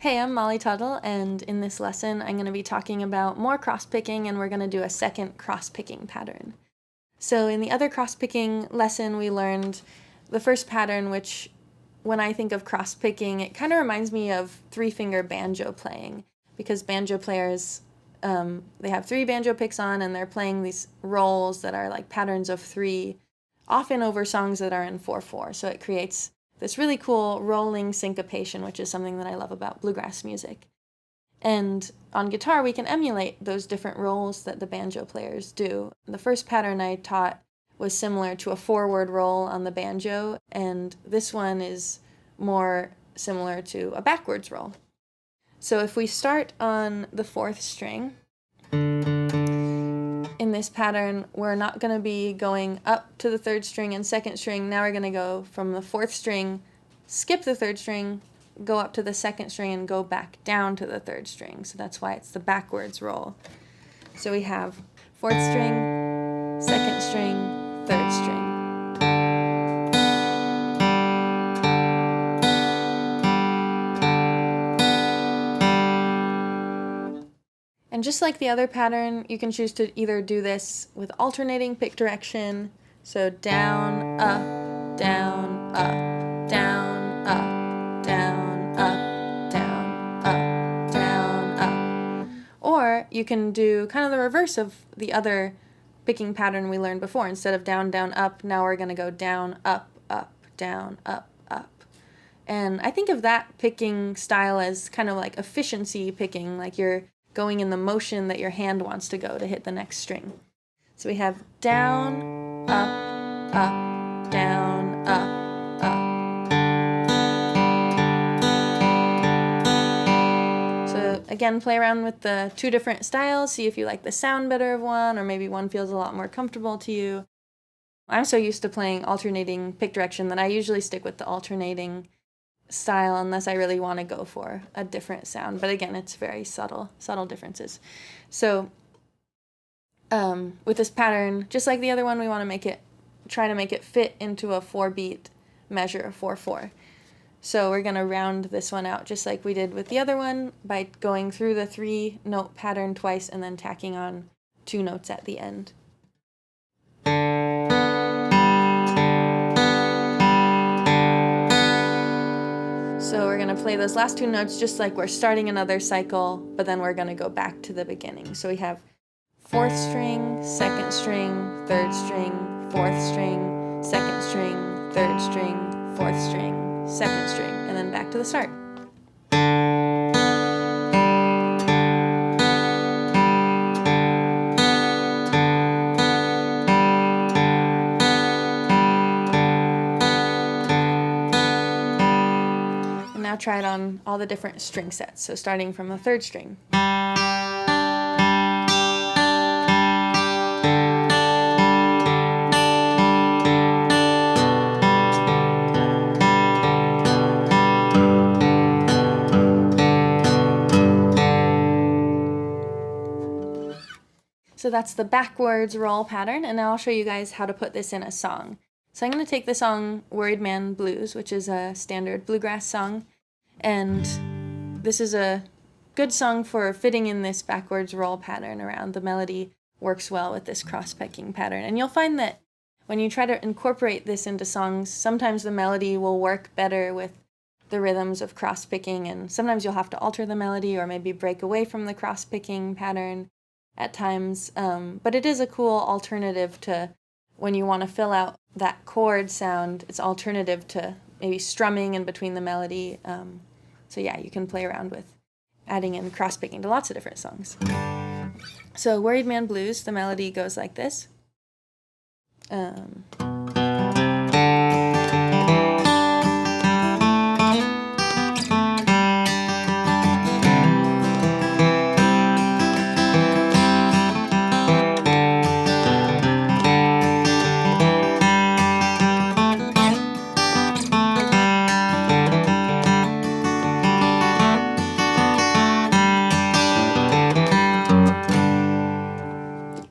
Hey, I'm Molly Tuttle, and in this lesson I'm going to be talking about more cross-picking, and we're going to do a second cross-picking pattern. So in the other cross-picking lesson we learned the first pattern, which when I think of cross-picking, it kind of reminds me of three-finger banjo playing, because banjo players, they have three banjo picks on and they're playing these rolls that are like patterns of three, often over songs that are in 4/4, so it creates this really cool rolling syncopation, which is something that I love about bluegrass music. And on guitar, we can emulate those different rolls that the banjo players do. The first pattern I taught was similar to a forward roll on the banjo, and this one is more similar to a backwards roll. So if we start on the 4th string, in this pattern, we're not going to be going up to the 3rd string and 2nd string. Now we're going to go from the 4th string, skip the 3rd string, go up to the 2nd string, and go back down to the 3rd string. So that's why it's the backwards roll. So we have 4th string, 2nd string, 3rd string. And just like the other pattern, you can choose to either do this with alternating pick direction, so down, up, down, up, down, up, down, up, down, up, down, up. Or you can do kind of the reverse of the other picking pattern we learned before. Instead of down, down, up, now we're going to go down, up, down, up, up. And I think of that picking style as kind of like efficiency picking, like you're going in the motion that your hand wants to go to hit the next string. So we have down, up, down, up, up. So again, play around with the two different styles, see if you like the sound better of one, or maybe one feels a lot more comfortable to you. I'm so used to playing alternating pick direction that I usually stick with the alternating style unless I really want to go for a different sound. But again, it's very subtle differences. So with this pattern, just like the other one, we want to try to make it fit into a 4-beat measure of 4/4. So we're going to round this one out just like we did with the other one by going through the 3-note pattern twice and then tacking on 2 notes at the end. So we're going to play those last 2 notes just like we're starting another cycle, but then we're going to go back to the beginning. So we have 4th string, 2nd string, 3rd string, 4th string, 2nd string, 3rd string, 4th string, 2nd string, and then back to the start. Now try it on all the different string sets. So starting from the 3rd string. So that's the backwards roll pattern, and now I'll show you guys how to put this in a song. So I'm going to take the song Worried Man Blues, which is a standard bluegrass song, and this is a good song for fitting in this backwards roll pattern around. The melody works well with this cross-picking pattern. And you'll find that when you try to incorporate this into songs, sometimes the melody will work better with the rhythms of cross-picking, and sometimes you'll have to alter the melody or maybe break away from the cross-picking pattern at times. But it is a cool alternative to when you want to fill out that chord sound. It's alternative to maybe strumming in between the melody. So yeah, you can play around with adding in cross-picking to lots of different songs. So Worried Man Blues, the melody goes like this.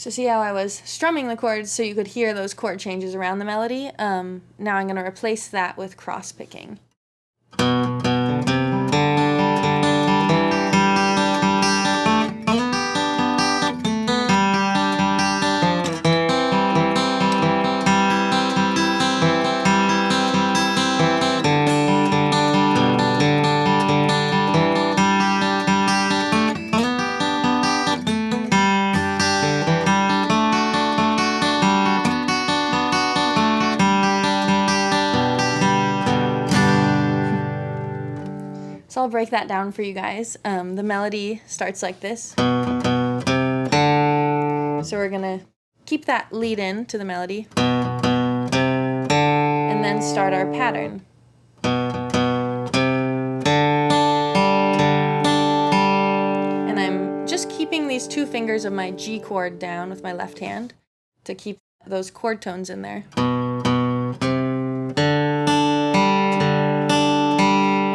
So see how I was strumming the chords so you could hear those chord changes around the melody? Now I'm going to replace that with cross-picking. I'll break that down for you guys. The melody starts like this. So we're gonna keep that lead in to the melody and then start our pattern. And I'm just keeping these 2 fingers of my G chord down with my left hand to keep those chord tones in there.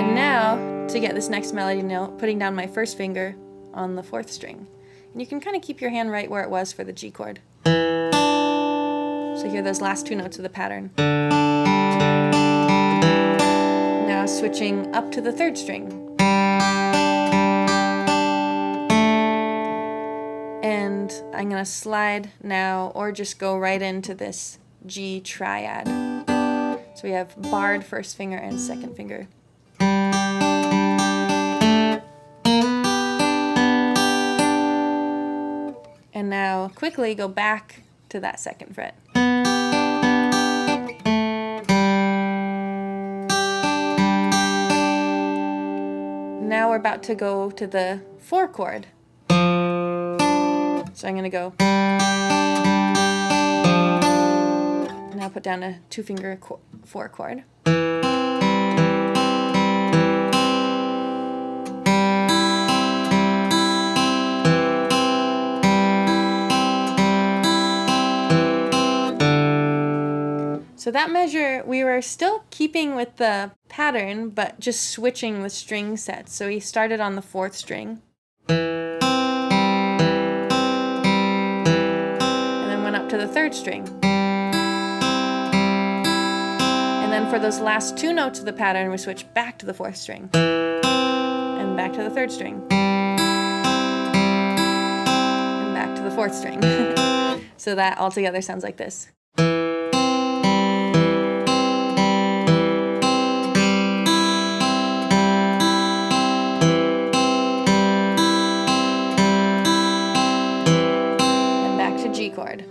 And now, to get this next melody note, putting down my first finger on the 4th string. And you can kind of keep your hand right where it was for the G chord. So hear those last 2 notes of the pattern. Now switching up to the 3rd string. And I'm going to slide now, or just go right into this G triad. So we have barred 1st finger and 2nd finger. And now quickly go back to that 2nd fret. Now we're about to go to the 4 chord. So I'm going to go. Now put down a 2-finger 4 chord. So that measure, we were still keeping with the pattern, but just switching the string sets. So we started on the 4th string. And then went up to the 3rd string. And then for those last 2 notes of the pattern, we switched back to the 4th string. And back to the 3rd string. And back to the 4th string. So that all together sounds like this. G chord.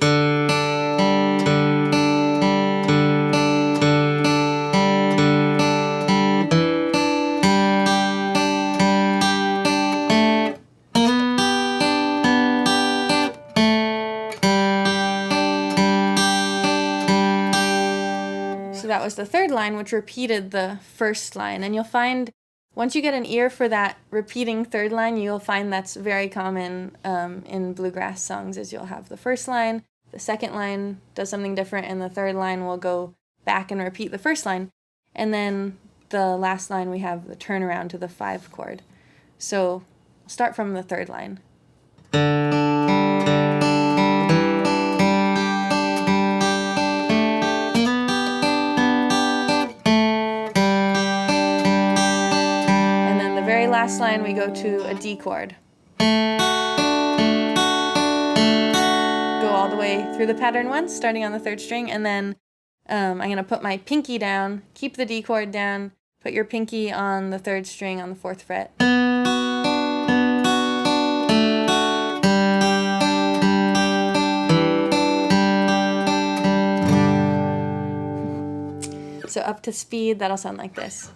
So that was the 3rd line, which repeated the 1st line. And you'll find, once you get an ear for that repeating 3rd line, you'll find that's very common in bluegrass songs, is you'll have the 1st line, the 2nd line does something different, and the 3rd line will go back and repeat the 1st line. And then the last line we have the turnaround to the 5 chord. So I'll start from the 3rd line. Last line we go to a D chord. Go all the way through the pattern once, starting on the 3rd string, and then I'm going to put my pinky down, keep the D chord down, put your pinky on the 3rd string on the 4th fret. So up to speed, that'll sound like this.